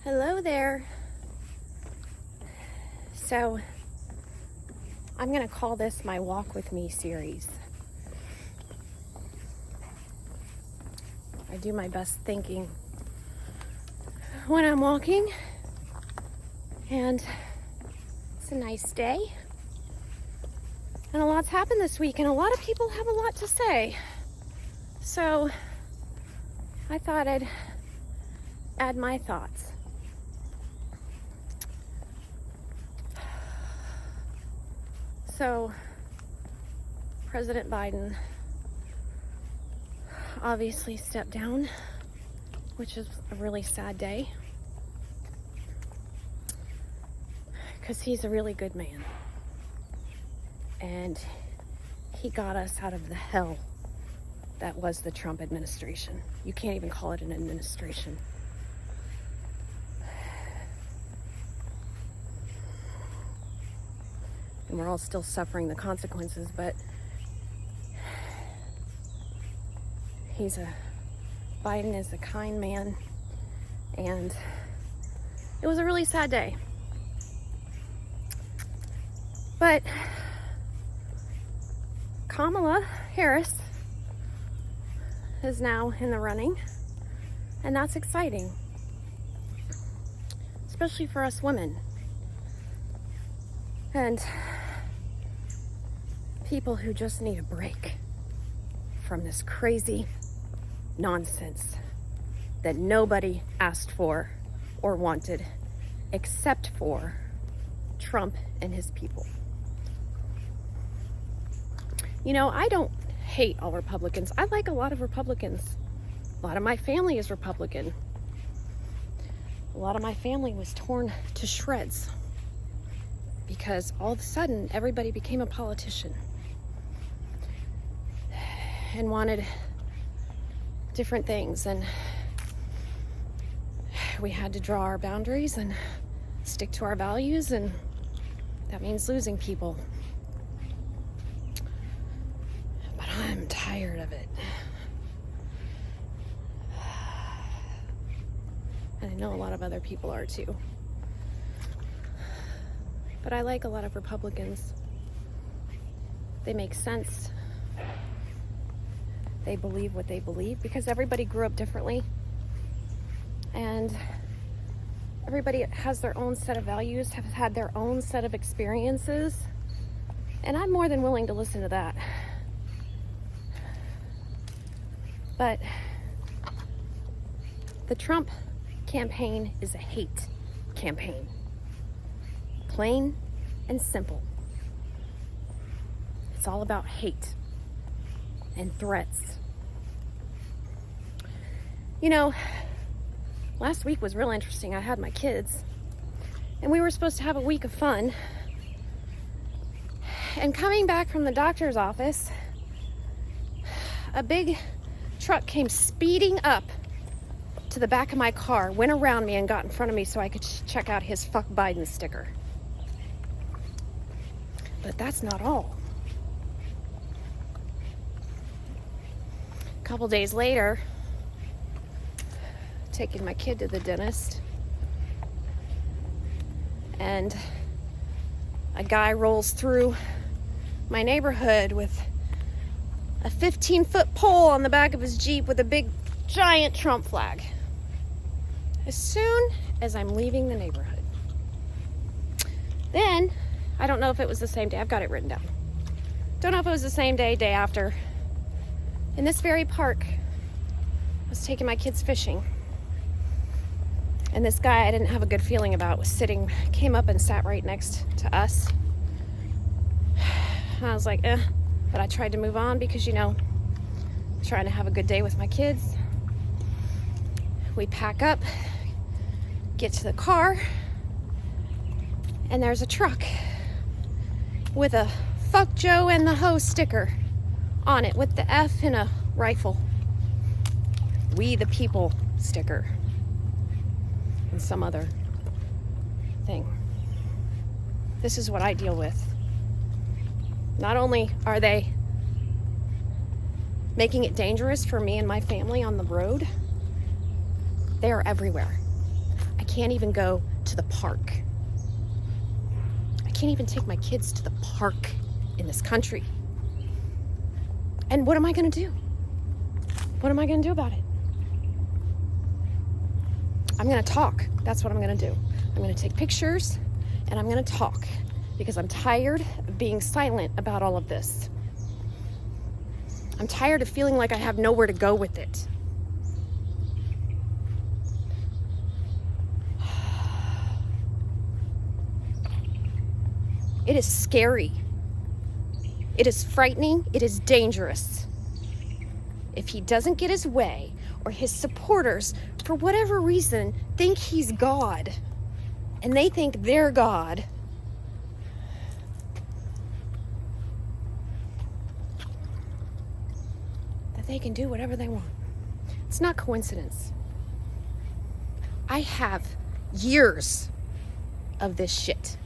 Hello there. So, I'm going to call this my Walk With Me series. I do my best thinking when I'm walking, and it's a nice day. And a lot's happened this week, and a lot of people have a lot to say. So, I thought I'd add my thoughts. So, President Biden obviously stepped down, which is a really sad day, because he's a really good man. And he got us out of the hell that was the Trump administration. You can't even call it an administration. And we're all still suffering the consequences, but Biden is a kind man, and it was a really sad day. But Kamala Harris is now in the running, and that's exciting, especially for us women and people who just need a break from this crazy nonsense that nobody asked for or wanted except for Trump and his people. You know, I don't hate all Republicans. I like a lot of Republicans. A lot of my family is Republican. A lot of my family was torn to shreds because all of a sudden everybody became a politician and wanted different things, and we had to draw our boundaries and stick to our values, and that means losing people. But I'm tired of it. And I know a lot of other people are too. But I like a lot of Republicans. They make sense. They believe what they believe, because everybody grew up differently. And everybody has their own set of values, have had their own set of experiences. And I'm more than willing to listen to that. But the Trump campaign is a hate campaign. Plain and simple. It's all about hate and threats. You know, last week was real interesting. I had my kids, and we were supposed to have a week of fun. And coming back from the doctor's office, a big truck came speeding up to the back of my car, went around me and got in front of me so I could check out his "Fuck Biden" sticker. But that's not all. A couple days later, taking my kid to the dentist, and a guy rolls through my neighborhood with a 15-foot pole on the back of his Jeep with a big giant Trump flag. As soon as I'm leaving the neighborhood. Then, I don't know if it was the same day. I've got it written down. Don't know if it was the same day after. In this very park, I was taking my kids fishing. And this guy I didn't have a good feeling about came up and sat right next to us. And I was like, But I tried to move on because, you know, I'm trying to have a good day with my kids. We pack up, get to the car, and there's a truck with a "Fuck Joe and the Hoe" sticker on it with the F and a rifle. "We the People" sticker. And some other thing. This is what I deal with. Not only are they making it dangerous for me and my family on the road, they are everywhere. I can't even go to the park. I can't even take my kids to the park in this country. And what am I going to do? What am I going to do about it? I'm going to talk. That's what I'm going to do. I'm going to take pictures and I'm going to talk because I'm tired of being silent about all of this. I'm tired of feeling like I have nowhere to go with it. It is scary. It is frightening. It is dangerous. If he doesn't get his way, or his supporters, for whatever reason, think he's God, and they think they're God, that they can do whatever they want. It's not coincidence. I have years of this shit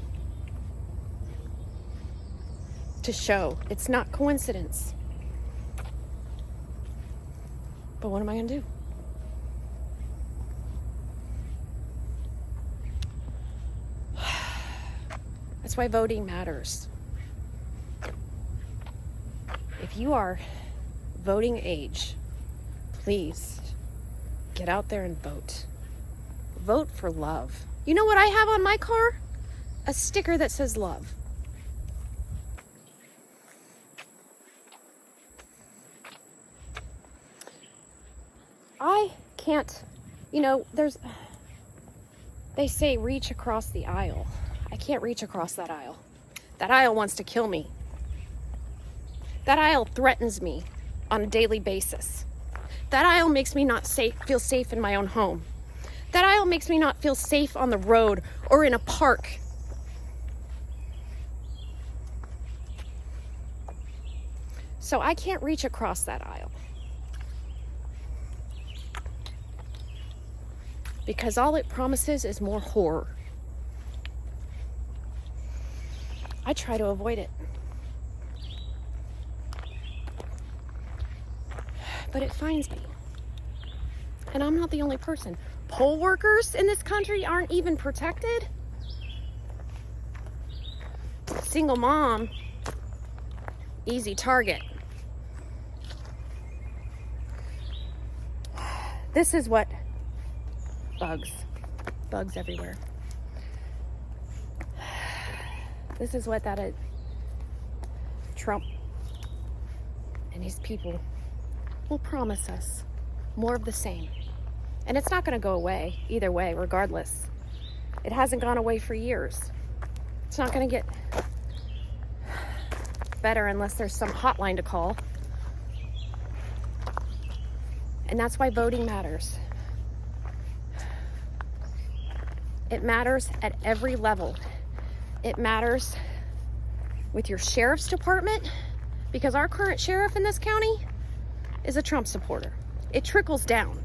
to show it's not coincidence. But what am I going to do? That's why voting matters. If you are voting age, please get out there and vote. Vote for love. You know what I have on my car? A sticker that says love. I can't, they say reach across the aisle. I can't reach across that aisle. That aisle wants to kill me. That aisle threatens me on a daily basis. That aisle makes me not feel safe in my own home. That aisle makes me not feel safe on the road or in a park. So I can't reach across that aisle. Because all it promises is more horror. I try to avoid it. But it finds me. And I'm not the only person. Poll workers in this country aren't even protected. Single mom, easy target. This is what bugs everywhere. This is what that is. Trump and his people will promise us more of the same. And it's not going to go away either way, regardless. It hasn't gone away for years. It's not going to get better unless there's some hotline to call. And that's why voting matters. It matters at every level. It matters with your sheriff's department, because our current sheriff in this county is a Trump supporter. It trickles down.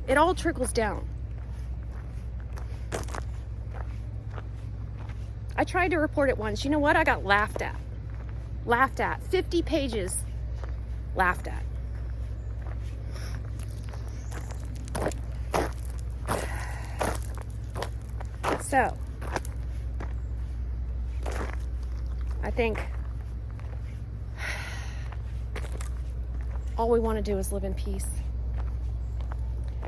It all trickles down. I tried to report it once. You know what? I got laughed at. Laughed at. 50 pages laughed at. So, I think all we want to do is live in peace,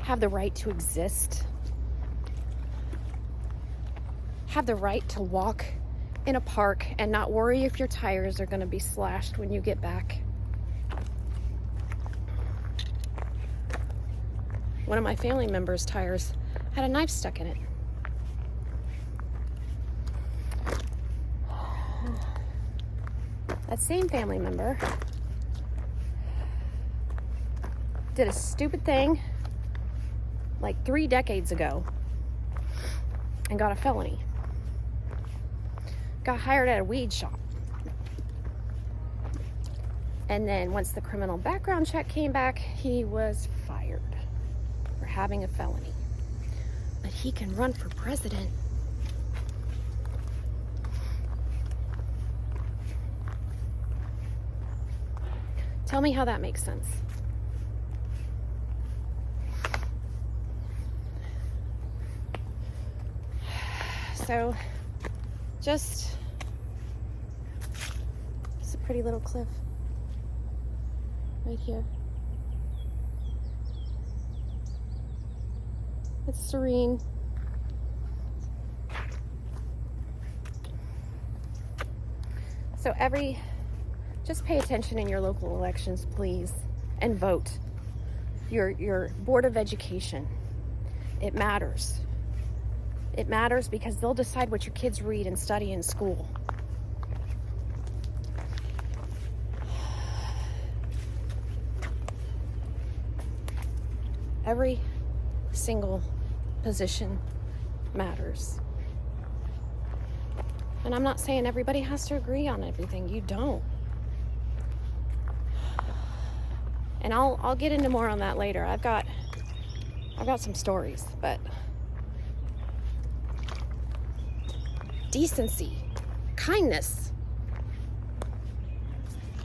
have the right to exist, have the right to walk in a park and not worry if your tires are going to be slashed when you get back. One of my family members' tires had a knife stuck in it. That same family member did a stupid thing like 3 decades ago and got a felony. Got hired at a weed shop. And then once the criminal background check came back, he was fired for having a felony. But he can run for president. Tell me how that makes sense. so just it's a pretty little cliff right here. It's serene. So just pay attention in your local elections, please, and vote. Your Board of Education. It matters. It matters because they'll decide what your kids read and study in school. Every single position matters. And I'm not saying everybody has to agree on everything. You don't. And I'll get into more on that later. I've got some stories, but decency, kindness.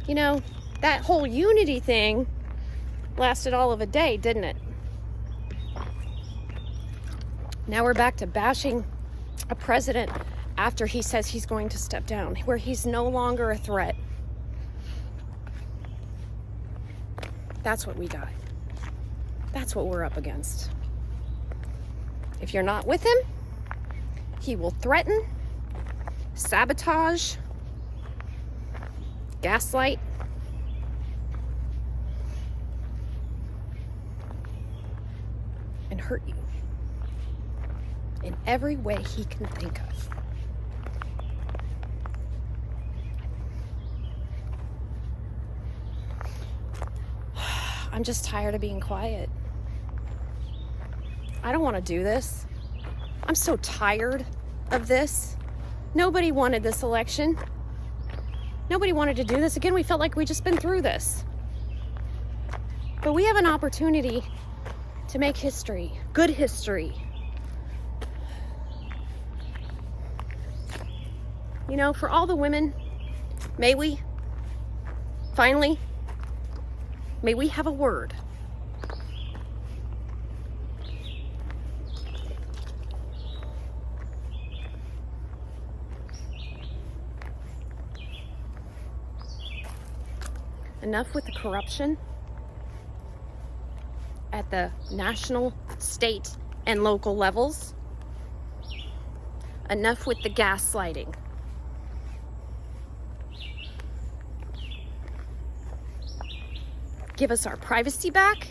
You know, that whole unity thing lasted all of a day, didn't it? Now we're back to bashing a president after he says he's going to step down, where he's no longer a threat. That's what we got. That's what we're up against. If you're not with him, he will threaten, sabotage, gaslight, and hurt you in every way he can think of. I'm just tired of being quiet. I don't want to do this. I'm so tired of this. Nobody wanted this election. Nobody wanted to do this. Again, we felt like we just been through this. But we have an opportunity to make history, good history. You know, for all the women, may we have a word. Enough with the corruption at the national, state, and local levels. Enough with the gaslighting. Give us our privacy back.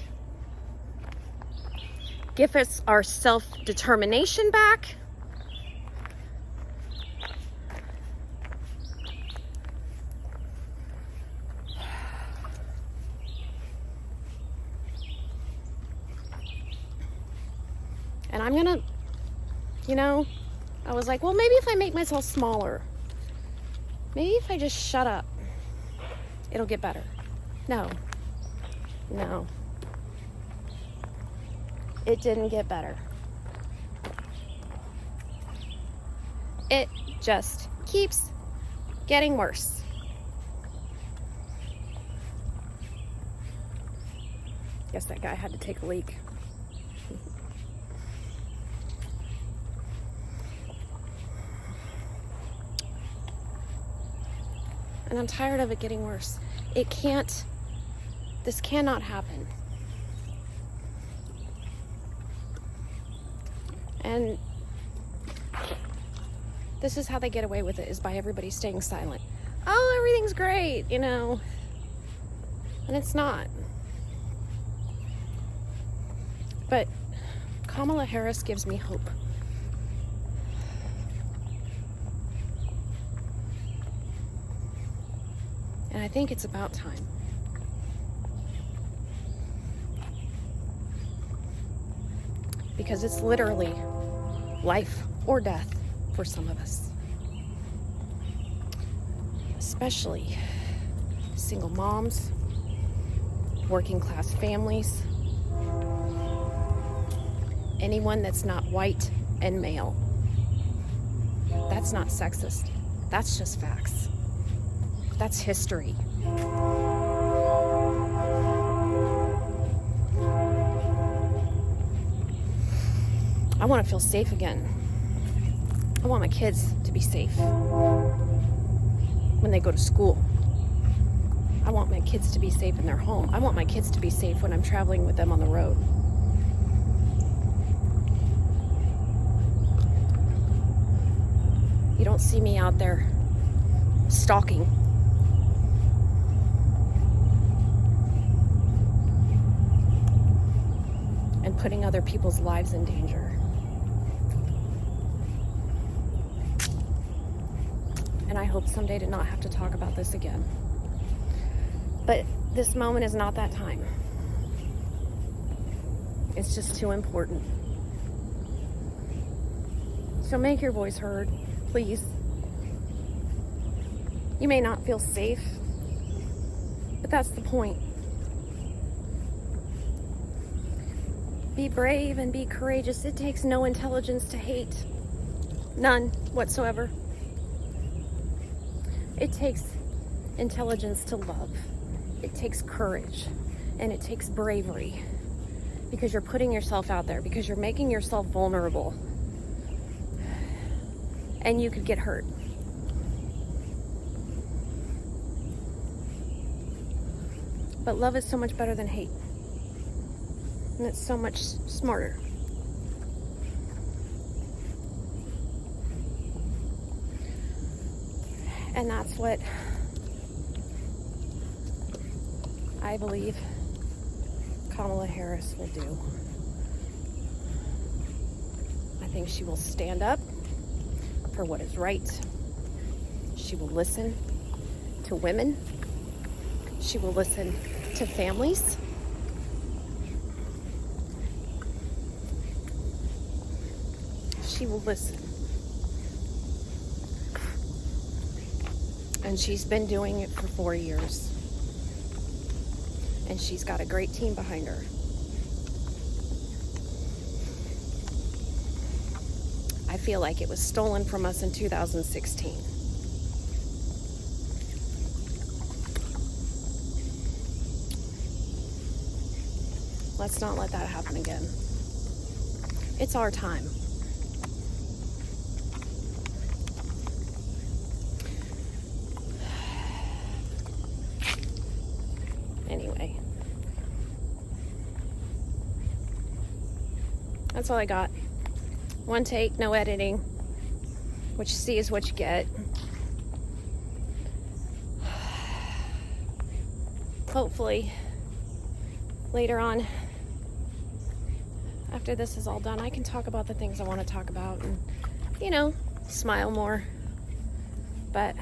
Give us our self-determination back. And I'm gonna, I was like, well, maybe if I make myself smaller, maybe if I just shut up, it'll get better. No. It didn't get better. It just keeps getting worse. Guess that guy had to take a leak. And I'm tired of it getting worse. This cannot happen. And this is how they get away with it, is by everybody staying silent. Oh, everything's great, And it's not. But Kamala Harris gives me hope. And I think it's about time. Because it's literally life or death for some of us. Especially single moms, working class families, anyone that's not white and male. That's not sexist. That's just facts. That's history. I want to feel safe again. I want my kids to be safe when they go to school. I want my kids to be safe in their home. I want my kids to be safe when I'm traveling with them on the road. You don't see me out there stalking. And putting other people's lives in danger. And I hope someday to not have to talk about this again. But this moment is not that time. It's just too important. So make your voice heard, please. You may not feel safe, but that's the point. Be brave and be courageous. It takes no intelligence to hate. None whatsoever. It takes intelligence to love. It takes courage. And it takes bravery. Because you're putting yourself out there. Because you're making yourself vulnerable. And you could get hurt. But love is so much better than hate. And it's so much smarter. And that's what I believe Kamala Harris will do. I think she will stand up for what is right. She will listen to women. She will listen to families. She will listen. And she's been doing it for 4 years. And she's got a great team behind her. I feel like it was stolen from us in 2016. Let's not let that happen again. It's our time. Anyway, that's all I got. One take, no editing. What you see is what you get. Hopefully, later on, after this is all done, I can talk about the things I want to talk about and, you know, smile more. But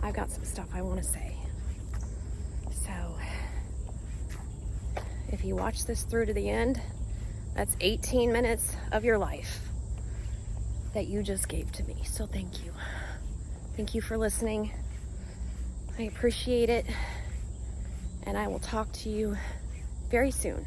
I've got some stuff I want to say. So, if you watch this through to the end, that's 18 minutes of your life that you just gave to me. So thank you. Thank you for listening. I appreciate it. And I will talk to you very soon.